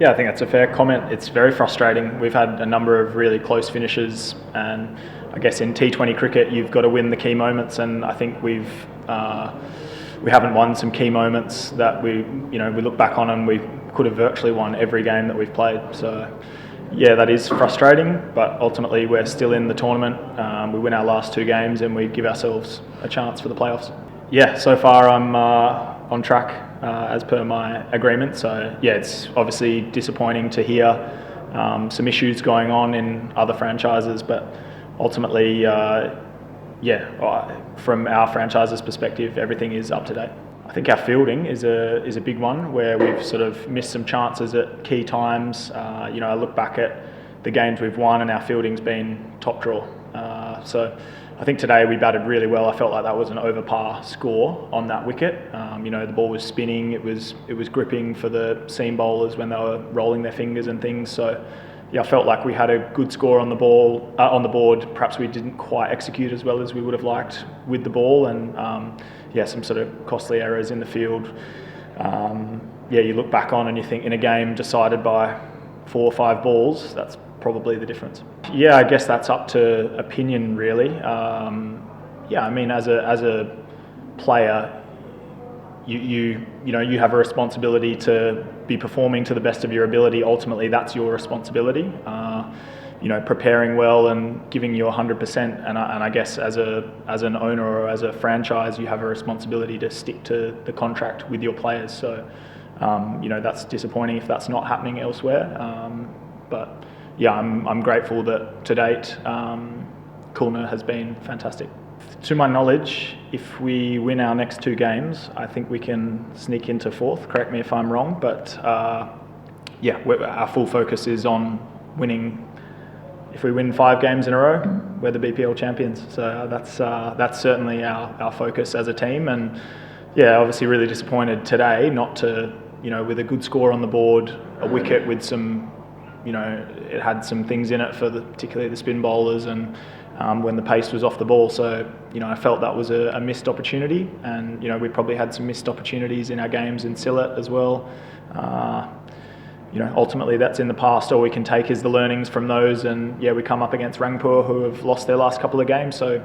Yeah, I think that's a fair comment. It's very frustrating. We've had a number of really close finishes, and I guess in T20 cricket you've got to win the key moments, and I think we haven't won some key moments that we look back on and we could have virtually won every game that we've played. So yeah, that is frustrating, but ultimately we're still in the tournament. We win our last 2 games and we give ourselves a chance for the playoffs. Yeah, so far I'm on track as per my agreement. So yeah, it's obviously disappointing to hear some issues going on in other franchises, but ultimately, from our franchise's perspective, everything is up to date. I think our fielding is a big one where we've sort of missed some chances at key times. I look back at the games we've won and our fielding's been top draw. So I think today we batted really well. I felt like that was an over par score on that wicket. The ball was spinning. It was gripping for the seam bowlers when they were rolling their fingers and things. So yeah, I felt like we had a good score on the board. Perhaps we didn't quite execute as well as we would have liked with the ball, and some sort of costly errors in the field. You look back on and you think in a game decided by 4 or 5 balls, that's probably the difference. Yeah, I guess that's up to opinion really. As a player, you have a responsibility to be performing to the best of your ability. Ultimately, that's your responsibility. Preparing well and giving you 100%. And I guess as an owner or as a franchise, you have a responsibility to stick to the contract with your players. So, that's disappointing if that's not happening elsewhere. But yeah, I'm grateful that to date, Kulna has been fantastic. To my knowledge, if we win our next 2 games, I think we can sneak into 4th. Correct me if I'm wrong, but our full focus is on winning. If we win 5 games in a row, we're the BPL champions. So that's certainly our focus as a team. And yeah, obviously really disappointed today not to, with a good score on the board, a wicket with some, it had some things in it for particularly the spin bowlers and when the pace was off the ball. So, I felt that was a missed opportunity, and, we probably had some missed opportunities in our games in Sylhet as well. Ultimately that's in the past. All we can take is the learnings from those, and we come up against Rangpur, who have lost their last couple of games. So,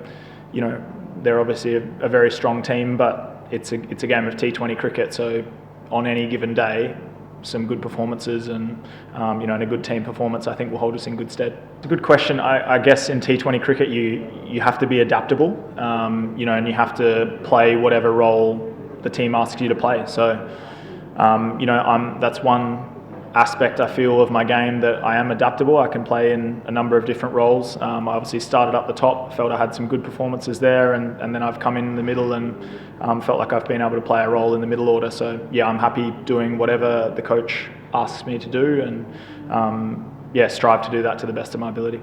they're obviously a very strong team, but it's a game of T20 cricket. So on any given day, some good performances and a good team performance, I think, will hold us in good stead. It's a good question. I guess in T20 cricket you have to be adaptable, and you have to play whatever role the team asks you to play. So that's one aspect I feel of my game, that I am adaptable. I can play in a number of different roles. I obviously started up the top, felt I had some good performances there, and then I've come in the middle and felt like I've been able to play a role in the middle order. So yeah, I'm happy doing whatever the coach asks me to do, and strive to do that to the best of my ability.